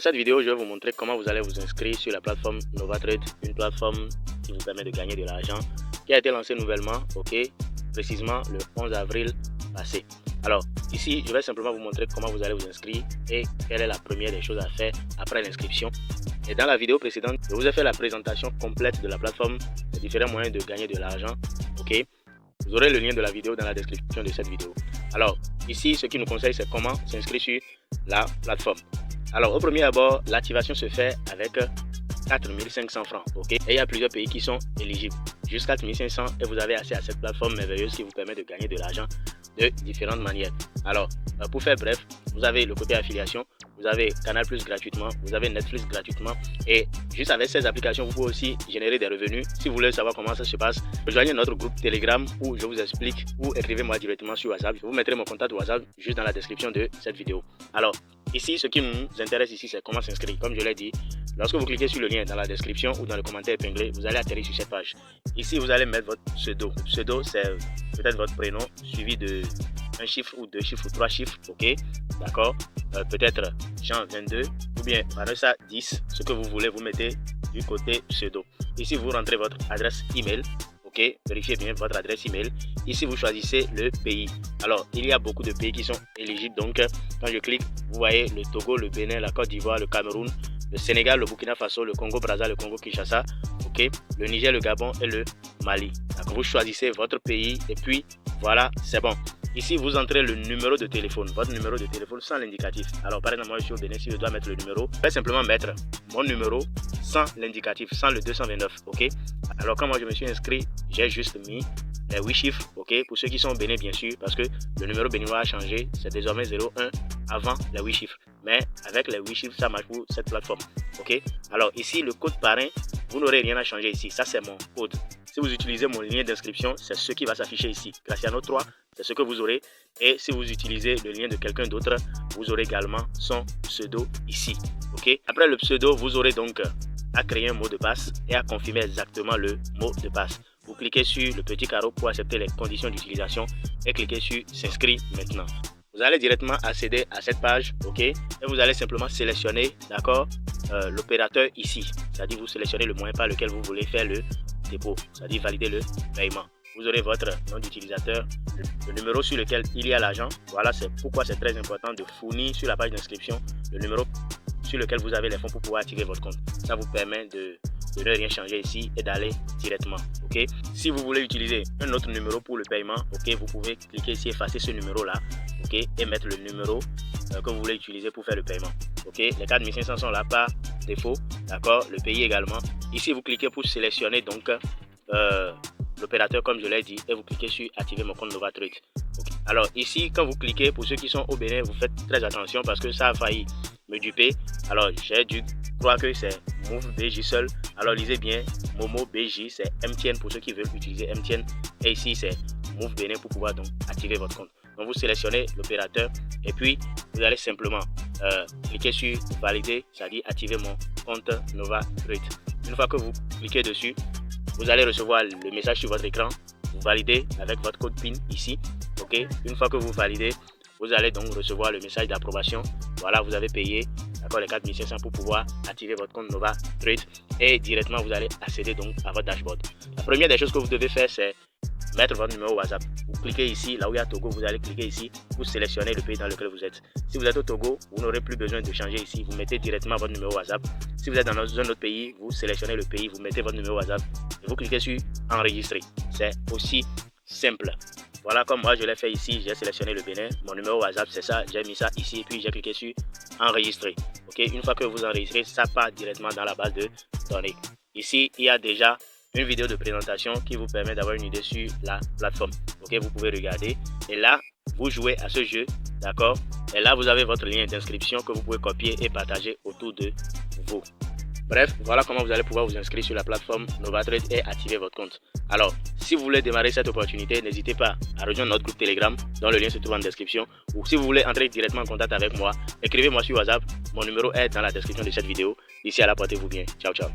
cette vidéo, je vais vous montrer comment vous allez vous inscrire sur la plateforme NovaTrade, une plateforme qui vous permet de gagner de l'argent, qui a été lancée nouvellement, précisément le 11 avril passé. Alors, ici, je vais simplement vous montrer comment vous allez vous inscrire et quelle est la première des choses à faire après l'inscription. Et dans la vidéo précédente, je vous ai fait la présentation complète de la plateforme, les différents moyens de gagner de l'argent, Vous aurez le lien de la vidéo dans la description de cette vidéo. Alors, ici, ce qui nous conseille, c'est comment s'inscrire sur la plateforme. Alors, au premier abord, l'activation se fait avec 4500 francs, Et il y a plusieurs pays qui sont éligibles. Jusqu'à 4500 et vous avez accès à cette plateforme merveilleuse qui vous permet de gagner de l'argent de différentes manières. Alors, pour faire bref, vous avez le côté affiliation, vous avez Canal+ gratuitement, vous avez Netflix gratuitement et juste avec ces applications, vous pouvez aussi générer des revenus. Si vous voulez savoir comment ça se passe, rejoignez notre groupe Telegram où je vous explique ou écrivez-moi directement sur WhatsApp. Je vous mettrai mon contact WhatsApp juste dans la description de cette vidéo. Alors, ici, ce qui nous intéresse ici, c'est comment s'inscrire. Comme je l'ai dit, lorsque vous cliquez sur le lien dans la description ou dans le commentaire épinglé, vous allez atterrir sur cette page. Ici, vous allez mettre votre pseudo. Le pseudo, c'est peut-être votre prénom suivi de un chiffre ou deux chiffres ou trois chiffres, d'accord, peut-être Jean 22 ou bien Vanessa 10, ce que vous voulez, vous mettez du côté pseudo. Ici, vous rentrez votre adresse email, vérifiez bien votre adresse email. Ici, vous choisissez le pays. Alors, il y a beaucoup de pays qui sont éligibles, donc quand je clique, vous voyez le Togo, le Bénin, la Côte d'Ivoire, le Cameroun, le Sénégal, le Burkina Faso, le Congo-Brazza, le Congo-Kinshasa, le Niger, le Gabon et le Mali. Donc, vous choisissez votre pays et puis voilà, c'est bon. Ici, vous entrez le numéro de téléphone, votre numéro de téléphone sans l'indicatif. Alors, par exemple, moi, je suis au Bénin, si je dois mettre le numéro, je vais simplement mettre mon numéro sans l'indicatif, sans le 229, Alors, quand moi, je me suis inscrit, j'ai juste mis les 8 chiffres, pour ceux qui sont au Bénin, bien sûr, parce que le numéro béninois a changé, c'est désormais 01 avant les 8 chiffres. Mais avec les 8 chiffres, ça marche pour cette plateforme, Alors, ici, le code parrain, vous n'aurez rien à changer ici, ça, c'est mon code. Si vous utilisez mon lien d'inscription, c'est ce qui va s'afficher ici. Graciano 3, c'est ce que vous aurez. Et si vous utilisez le lien de quelqu'un d'autre, vous aurez également son pseudo ici. Après le pseudo, vous aurez donc à créer un mot de passe et à confirmer exactement le mot de passe. Vous cliquez sur le petit carreau pour accepter les conditions d'utilisation et cliquez sur s'inscrire maintenant. Vous allez directement accéder à cette page, et vous allez simplement sélectionner, l'opérateur ici. C'est-à-dire vous sélectionnez le moyen par lequel vous voulez faire le dépôt, c'est-à-dire valider le paiement. Vous aurez votre nom d'utilisateur, le numéro sur lequel il y a l'argent. Voilà, c'est pourquoi c'est très important de fournir sur la page d'inscription le numéro sur lequel vous avez les fonds pour pouvoir activer votre compte. Ça vous permet de ne rien changer ici et d'aller directement. Si vous voulez utiliser un autre numéro pour le paiement, vous pouvez cliquer ici, effacer ce numéro-là, et mettre le numéro que vous voulez utiliser pour faire le paiement. Les 4500 sont là par défaut, le pays également. Ici, vous cliquez pour sélectionner donc l'opérateur comme je l'ai dit et vous cliquez sur activer mon compte NovaTrade. Alors ici, quand vous cliquez, pour ceux qui sont au Bénin, vous faites très attention parce que ça a failli me duper. Alors j'ai dû croire que c'est Move BJ seul. Alors lisez bien, Momo BJ, c'est MTN pour ceux qui veulent utiliser MTN. Et ici, c'est Move Bénin pour pouvoir donc activer votre compte. Donc vous sélectionnez l'opérateur et puis vous allez simplement cliquer sur valider, c'est-à-dire activer mon compte NovaTrade. Une fois que vous cliquez dessus, vous allez recevoir le message sur votre écran. Vous validez avec votre code PIN ici. Une fois que vous validez, vous allez donc recevoir le message d'approbation. Voilà, vous avez payé les 4500 pour pouvoir activer votre compte NovaTrade et directement vous allez accéder donc à votre dashboard. La première des choses que vous devez faire, c'est mettre votre numéro WhatsApp. Vous cliquez ici, là où il y a Togo, vous allez cliquer ici pour sélectionner le pays dans lequel vous êtes. Si vous êtes au Togo, vous n'aurez plus besoin de changer ici. Vous mettez directement votre numéro WhatsApp. Si vous êtes dans un autre pays, vous sélectionnez le pays, vous mettez votre numéro WhatsApp et vous cliquez sur enregistrer. C'est aussi simple. Voilà, comme moi je l'ai fait ici, j'ai sélectionné le Bénin. Mon numéro WhatsApp, c'est ça. J'ai mis ça ici et puis j'ai cliqué sur enregistrer. Une fois que vous enregistrez, ça part directement dans la base de données. Ici, il y a déjà une vidéo de présentation qui vous permet d'avoir une idée sur la plateforme. Vous pouvez regarder et là vous jouez à ce jeu, et là vous avez votre lien d'inscription que vous pouvez copier et partager autour de vous. Bref, voilà comment vous allez pouvoir vous inscrire sur la plateforme NovaTrade et activer votre compte. Alors, si vous voulez démarrer cette opportunité, n'hésitez pas à rejoindre notre groupe Telegram dont le lien se trouve en description. Ou si vous voulez entrer directement en contact avec moi, écrivez-moi sur WhatsApp. Mon numéro est dans la description de cette vidéo. D'ici à là, portez-vous bien. Ciao, ciao.